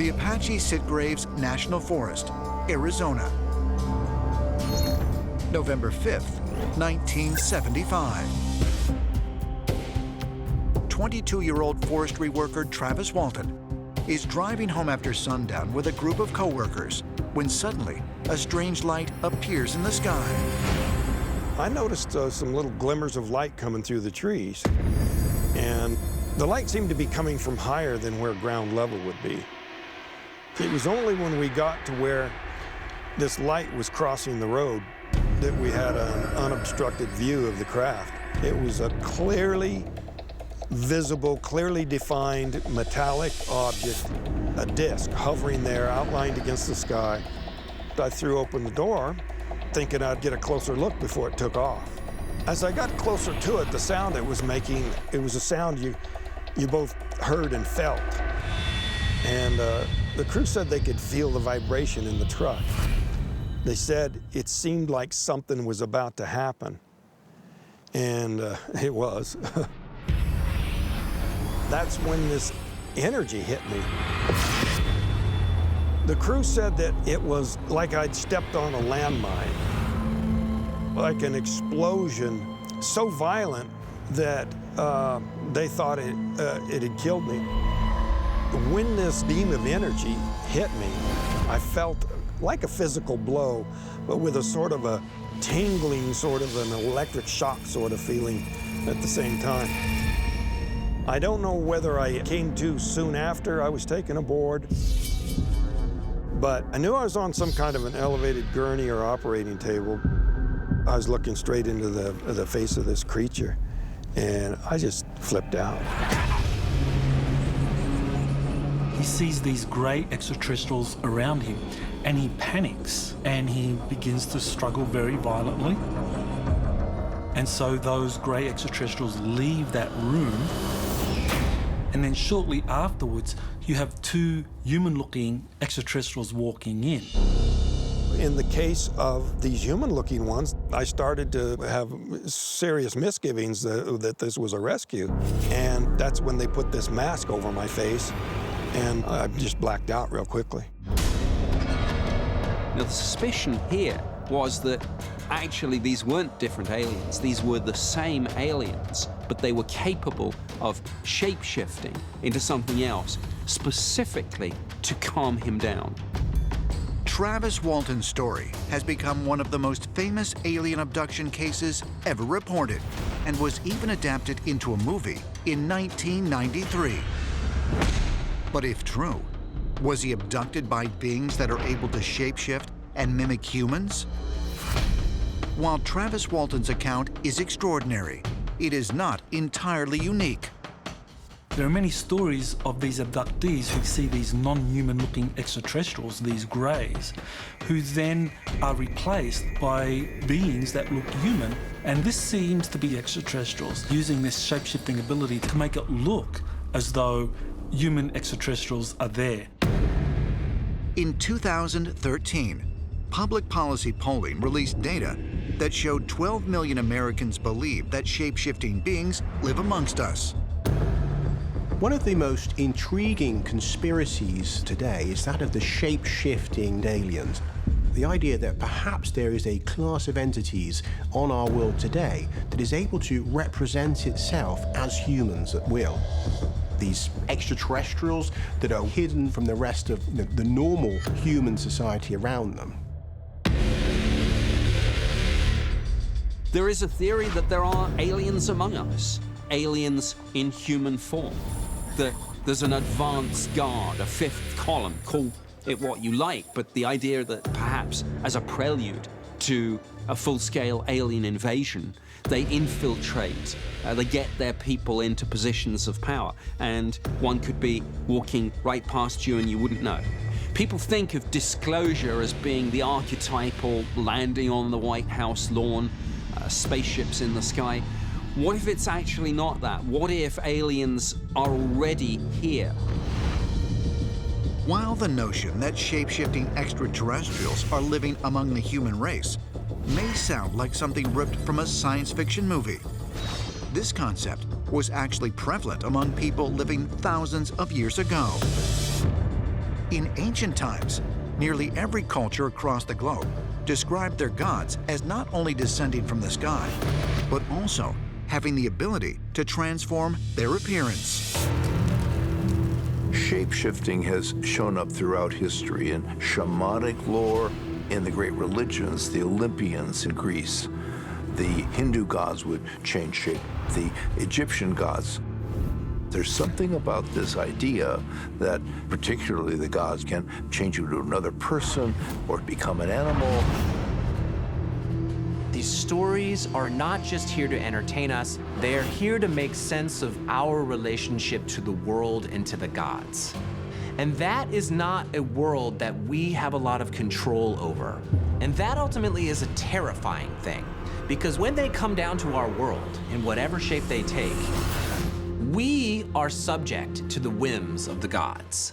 the Apache Sitgreaves National Forest, Arizona. November 5th, 1975. 22-year-old forestry worker Travis Walton is driving home after sundown with a group of coworkers when suddenly a strange light appears in the sky. I noticed some little glimmers of light coming through the trees, and the light seemed to be coming from higher than where ground level would be. It was only when we got to where this light was crossing the road that we had an unobstructed view of the craft. It was a clearly visible, clearly defined metallic object, a disc hovering there, outlined against the sky. I threw open the door, thinking I'd get a closer look before it took off. As I got closer to it, the sound it was making, it was a sound you both heard and felt. And the crew said they could feel the vibration in the truck. They said it seemed like something was about to happen. And it was. That's when this energy hit me. The crew said that it was like I'd stepped on a landmine, like an explosion so violent that they thought it had killed me. When this beam of energy hit me, I felt like a physical blow, but with a sort of a tingling, sort of an electric shock sort of feeling at the same time. I don't know whether I came to soon after I was taken aboard, but I knew I was on some kind of an elevated gurney or operating table. I was looking straight into the face of this creature, and I just flipped out. He sees these grey extraterrestrials around him, and he panics, and he begins to struggle very violently. And so those grey extraterrestrials leave that room, and then shortly afterwards, you have two human-looking extraterrestrials walking in. In the case of these human-looking ones, I started to have serious misgivings that this was a rescue. And that's when they put this mask over my face, and I just blacked out real quickly. Now, the suspicion here was that actually these weren't different aliens. These were the same aliens, but they were capable of shape-shifting into something else, specifically to calm him down. Travis Walton's story has become one of the most famous alien abduction cases ever reported, and was even adapted into a movie in 1993. But if true, was he abducted by beings that are able to shapeshift and mimic humans? While Travis Walton's account is extraordinary, it is not entirely unique. There are many stories of these abductees who see these non-human looking extraterrestrials, these greys, who then are replaced by beings that look human. And this seems to be extraterrestrials using this shape-shifting ability to make it look as though human extraterrestrials are there. In 2013, public policy polling released data that showed 12 million Americans believe that shape-shifting beings live amongst us. One of the most intriguing conspiracies today is that of the shape-shifting aliens. The idea that perhaps there is a class of entities on our world today that is able to represent itself as humans at will. These extraterrestrials that are hidden from the rest of the normal human society around them. There is a theory that there are aliens among us, aliens in human form. That there's an advanced guard, a fifth column, call it what you like, but the idea that perhaps as a prelude to a full-scale alien invasion, they infiltrate, they get their people into positions of power, and one could be walking right past you and you wouldn't know. People think of disclosure as being the archetypal landing on the White House lawn, spaceships in the sky. What if it's actually not that? What if aliens are already here? While the notion that shape-shifting extraterrestrials are living among the human race may sound like something ripped from a science fiction movie, this concept was actually prevalent among people living thousands of years ago. In ancient times, nearly every culture across the globe described their gods as not only descending from the sky, but also having the ability to transform their appearance. Shape-shifting has shown up throughout history in shamanic lore, in the great religions, the Olympians in Greece. The Hindu gods would change shape, the Egyptian gods. There's something about this idea that particularly the gods can change you to another person or become an animal. These stories are not just here to entertain us, they are here to make sense of our relationship to the world and to the gods. And that is not a world that we have a lot of control over. And that ultimately is a terrifying thing, because when they come down to our world, in whatever shape they take, we are subject to the whims of the gods.